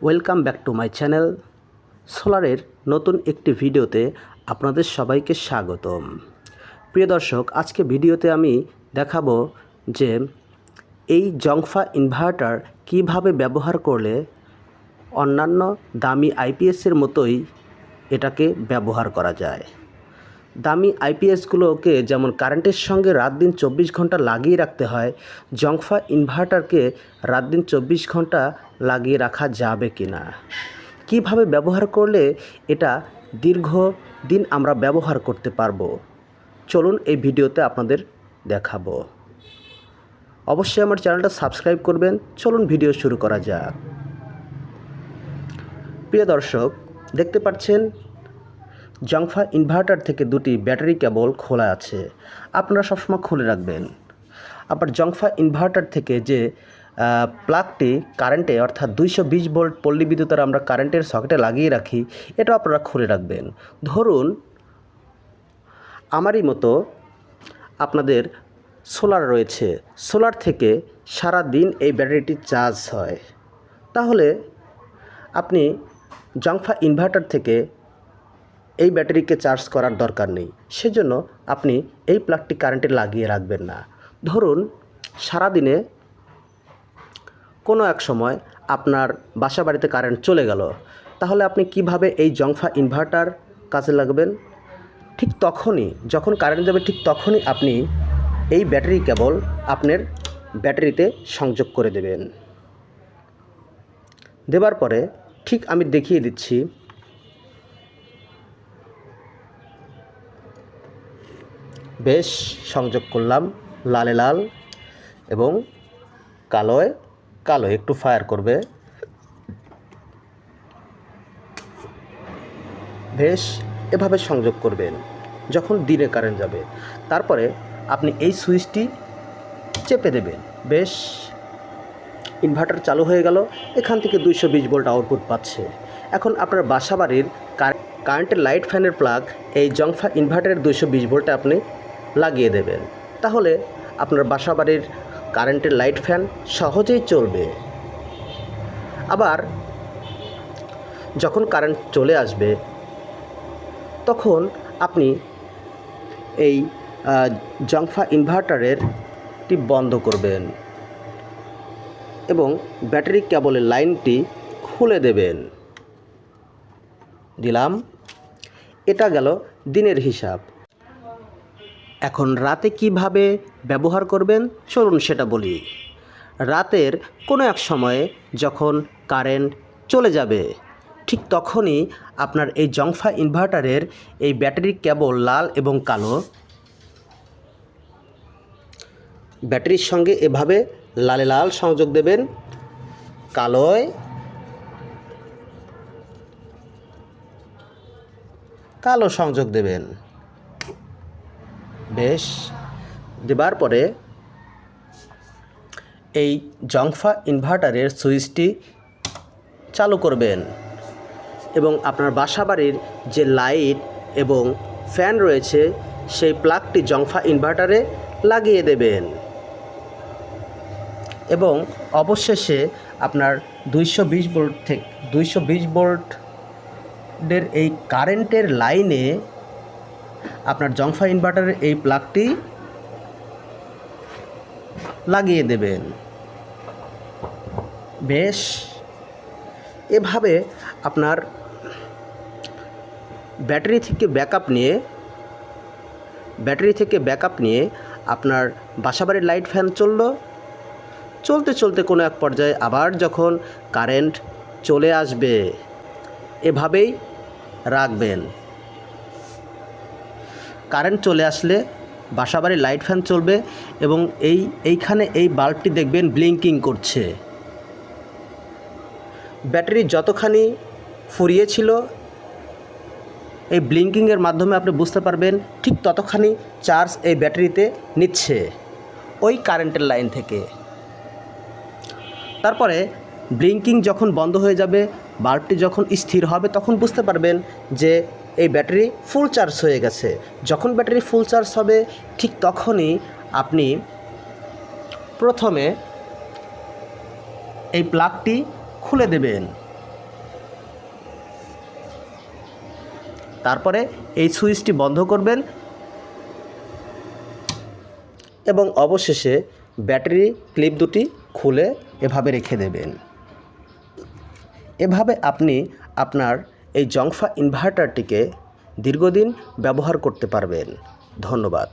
Welcome back to my channel. সোলারের নতুন একটি ভিডিওতে আপনাদের সবাইকে স্বাগতম। প্রিয় দর্শক, আজকে ভিডিওতে আমি দেখাবো যে এই জংফা ইনভার্টার কিভাবে ব্যবহার করলে অন্যান্য দামি আইপিএসের মতোই এটাকে ব্যবহার করা যায়। দামি আইপিএসগুলোকে যেমন কারেন্টের সঙ্গে রাত দিন 24 ঘন্টা লাগিয়ে রাখতে হয়, জংফা ইনভার্টারকে রাত দিন 24 ঘন্টা লাগিয়ে রাখা যাবে কি না, কীভাবে ব্যবহার করলে এটা দীর্ঘদিন আমরা ব্যবহার করতে পারবো, চলুন এই ভিডিওতে আপনাদের দেখাবো। অবশ্যই আমার চ্যানেলটা সাবস্ক্রাইব করবেন। চলুন ভিডিও শুরু করা যাক। প্রিয় দর্শক, দেখতে পাচ্ছেন জংফা ইনভার্টার থেকে দুটি ব্যাটারি কেবল খোলা আছে, আপনারা সবসময় খুলে রাখবেন। আবার জংফা ইনভার্টার থেকে যে প্লাগটি কারেন্টে অর্থাৎ 220 ভোল্ট পল্লী বিদ্যুতের আমরা কারেন্টের সকেটে লাগিয়ে রাখি, এটাও আপনারা খুলে রাখবেন। ধরুন আমারই মতো আপনাদের সোলার রয়েছে, সোলার থেকে সারা দিন এই ব্যাটারিটি চার্জ হয়, তাহলে আপনি জংফা ইনভার্টার থেকে এই ব্যাটারিকে চার্জ করার দরকার নেই। সেজন্য আপনি এই প্লাগটি কারেন্টে লাগিয়ে রাখবেন না। ধরুন সারাদিনে কোনো এক সময় আপনার বাসা বাড়িতে কারেন্ট চলে গেল, তাহলে আপনি কিভাবে এই জংফা ইনভার্টার কাজে লাগাবেন? ঠিক তখনই যখন কারেন্ট যাবে, ঠিক তখনই আপনি এই ব্যাটারি কেবল আপনার ব্যাটারিতে সংযোগ করে দেবেন। দেওয়ার পরে ঠিক আমি দেখিয়ে দিচ্ছি। বেশ সংযোগ করলাম, লালে লাল এবং কালোয় কালো, একটু ফায়ার করবে। বেশ এভাবে সংযোগ করবেন যখন দিনে কারেন্ট যাবে। তারপরে আপনি এই সুইচটি চেপে দেবেন। বেশ ইনভার্টার চালু হয়ে গেল, এখান থেকে 220 ভোল্ট আউটপুট পাচ্ছে। এখন আপনার বাসাবাড়ির কারেন্টের লাইট ফ্যানের প্লাগ এই জংফা ইনভার্টারের 220 ভোল্টে আপনি লাগিয়ে দেবেন, তাহলে আপনার বাসাবাড়ির কারেন্টের লাইট ফ্যান সহজেই চলবে। আবার যখন কারেন্ট চলে আসবে তখন আপনি এই জংফা ইনভার্টারেরটি বন্ধ করবেন এবং ব্যাটারি কেবলের লাইনটি খুলে দেবেন। দিলাম, এটা গেল দিনের হিসাব। এখন রাতে কিভাবে ব্যবহার করবেন চলুন সেটা বলি। রাতের কোনো এক সময়ে যখন কারেন্ট চলে যাবে, ঠিক তখনই আপনার এই জংফা ইনভার্টারের এই ব্যাটারি কেবল লাল এবং কালো ব্যাটারির সঙ্গে এভাবে লালে লাল সংযোগ দেবেন, কালোয় কালো সংযোগ দেবেন। বেশ দেবার পরে এই জংফা ইনভার্টারের সুইচটি চালু করবেন এবং আপনার বাসাবাড়ির যে লাইট এবং ফ্যান রয়েছে সেই প্লাগটি জংফা ইনভার্টারে লাগিয়ে দেবেন এবং অবশেষে আপনার 220 ভোল্ট থেকে 220 ভোল্টের এই কারেন্টের লাইনে আপনার জংফা ইনভার্টারের এই প্লাগটি লাগিয়ে দেবেন। বেশ এভাবে আপনার ব্যাটারি থেকে ব্যাকআপ নিয়ে আপনার বাসাবাড়ির লাইট ফ্যান চলতে চলতে কোনো এক পর্যায়ে আবার যখন কারেন্ট চলে আসবে এভাবেই রাখবেন। কারেন্ট চলে আসলে বাসাবাড়ির লাইট ফ্যান চলবে এবং এইখানে এই বাল্বটি দেখবেন ব্লিঙ্কিং করছে। ব্যাটারি যতখানি ফুরিয়ে ছিল এই ব্লিঙ্কিংয়ের মাধ্যমে আপনি বুঝতে পারবেন ঠিক ততখানি চার্জ এই ব্যাটারিতে নিচ্ছে ওই কারেন্টের লাইন থেকে। তারপরে ব্লিঙ্কিং যখন বন্ধ হয়ে যাবে, বাল্বটি যখন স্থির হবে, তখন বুঝতে পারবেন যে এই ব্যাটারি ফুল চার্জ হয়ে গেছে। যখন ব্যাটারি ফুল চার্জ হবে ঠিক তখনই আপনি প্রথমে এই প্লাগটি খুলে দেবেন তারপরে এই সুইচটি বন্ধ করবেন এবং অবশেষে ব্যাটারি ক্লিপ দুটি খুলে এভাবে রেখে দেবেন। এভাবে আপনি আপনার এই জংফা ইনভার্টারটিকে দীর্ঘদিন ব্যবহার করতে পারবেন। ধন্যবাদ।